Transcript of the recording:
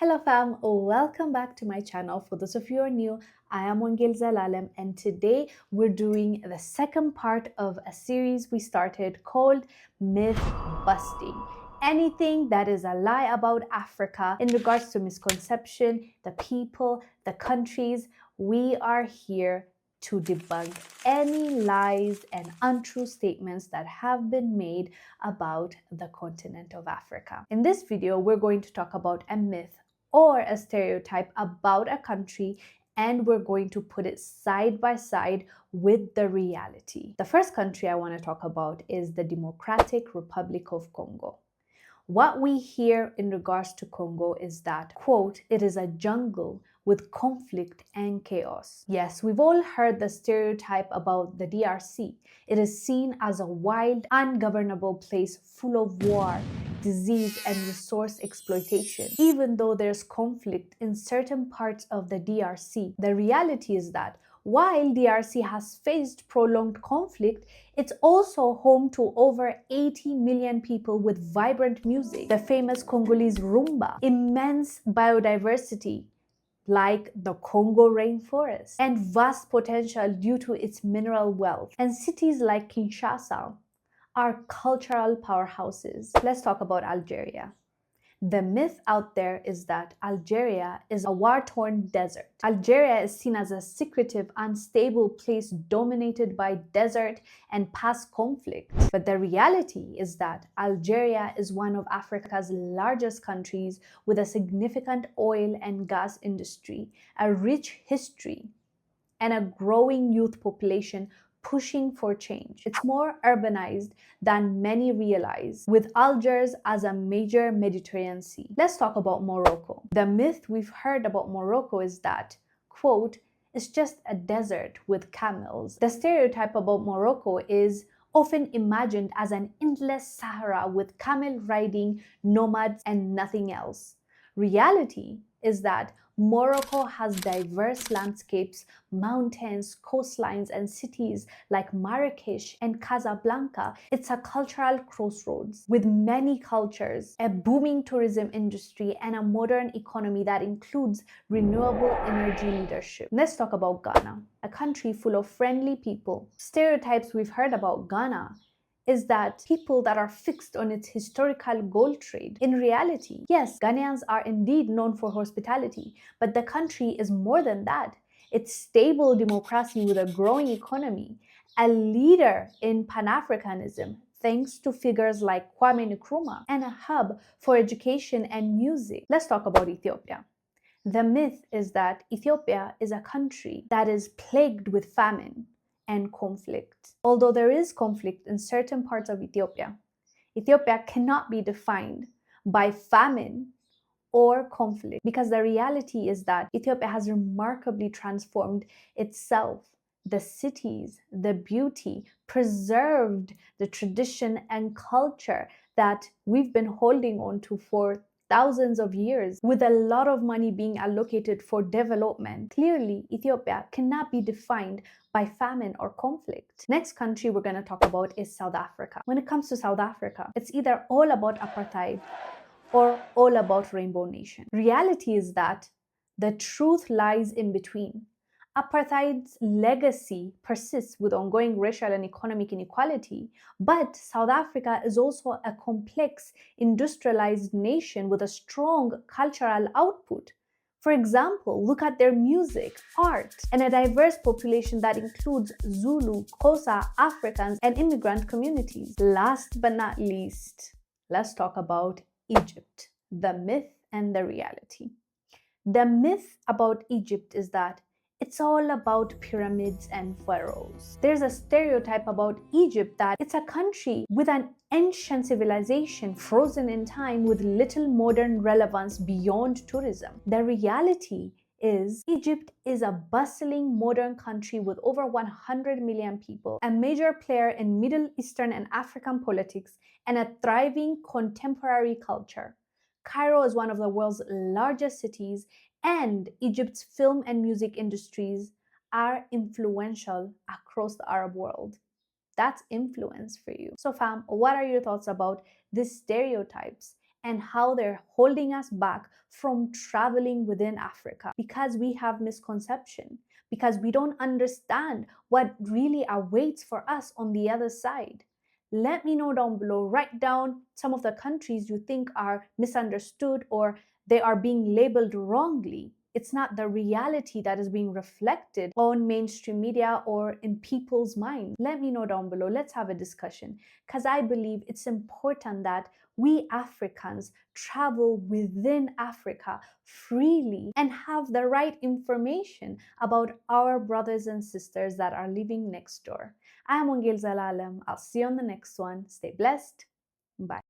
Hello fam, welcome back to my channel. For those of you who are new, I am Wongel Zelalem, and today we're doing the second part of a series we started called Myth Busting. Anything that is a lie about Africa in regards to misconception, the people, the countries, we are here to debunk any lies and untrue statements that have been made about the continent of Africa. In this video, we're going to talk about a myth or a stereotype about a country, and we're going to put it side by side with the reality. The first country I want to talk about is the Democratic Republic of Congo. What we hear in regards to Congo is that, quote, it is a jungle with conflict and chaos. Yes, we've all heard the stereotype about the DRC. It is seen as a wild, ungovernable place full of war, disease, and resource exploitation. Even though there's conflict in certain parts of the DRC, the reality is that while DRC has faced prolonged conflict, it's also home to over 80 million people with vibrant music, the famous Congolese rumba, immense biodiversity like the Congo rainforest, and vast potential due to its mineral wealth. And cities like Kinshasa are cultural powerhouses. Let's talk about Algeria. The myth out there is that Algeria is a war-torn desert. Algeria is seen as a secretive, unstable place dominated by desert and past conflict. But the reality is that Algeria is one of Africa's largest countries with a significant oil and gas industry, a rich history, and a growing youth population pushing for change. It's more urbanized than many realize, with Algiers as a major Mediterranean sea. Let's talk about Morocco. The myth we've heard about Morocco is that, quote, it's just a desert with camels. The stereotype about Morocco is often imagined as an endless Sahara with camel riding nomads and nothing else. Reality is that Morocco has diverse landscapes, mountains, coastlines, and cities like Marrakesh and Casablanca. It's a cultural crossroads with many cultures, a booming tourism industry, and a modern economy that includes renewable energy leadership. Let's talk about Ghana, a country full of friendly people. Stereotypes we've heard about Ghana is that people that are fixed on its historical gold trade. In reality, yes, Ghanaians are indeed known for hospitality, but the country is more than that. It's stable democracy with a growing economy, a leader in Pan-Africanism, thanks to figures like Kwame Nkrumah, and a hub for education and music. Let's talk about Ethiopia. The myth is that Ethiopia is a country that is plagued with famine and conflict. Although there is conflict in certain parts of Ethiopia, Ethiopia cannot be defined by famine or conflict, because the reality is that Ethiopia has remarkably transformed itself. The cities, the beauty, preserved the tradition and culture that we've been holding on to for thousands of years, with a lot of money being allocated for development. Clearly, Ethiopia cannot be defined by famine or conflict. Next country we're going to talk about is South Africa. When it comes to South Africa, it's either all about apartheid or all about Rainbow Nation. Reality is that the truth lies in between. Apartheid's legacy persists with ongoing racial and economic inequality, but South Africa is also a complex, industrialized nation with a strong cultural output. For example, look at their music, art, and a diverse population that includes Zulu, Xhosa, Africans, and immigrant communities. Last but not least, let's talk about Egypt, the myth and the reality. The myth about Egypt is that it's all about pyramids and pharaohs. There's a stereotype about Egypt that it's a country with an ancient civilization frozen in time with little modern relevance beyond tourism. The reality is Egypt is a bustling modern country with over 100 million people, a major player in Middle Eastern and African politics, and a thriving contemporary culture. Cairo is one of the world's largest cities, and Egypt's film and music industries are influential across the Arab world. That's influence for you. So fam, what are your thoughts about these stereotypes and how they're holding us back from traveling within Africa because we have misconception, because we don't understand what really awaits for us on the other side. Let me know down below. Write down some of the countries you think are misunderstood or they are being labeled wrongly. It's not the reality that is being reflected on mainstream media or in people's minds. Let me know down below. Let's have a discussion because I believe it's important that we Africans travel within Africa freely and have the right information about our brothers and sisters that are living next door. I'm Wongel Zelalem. I'll see you on the next one. Stay blessed. Bye.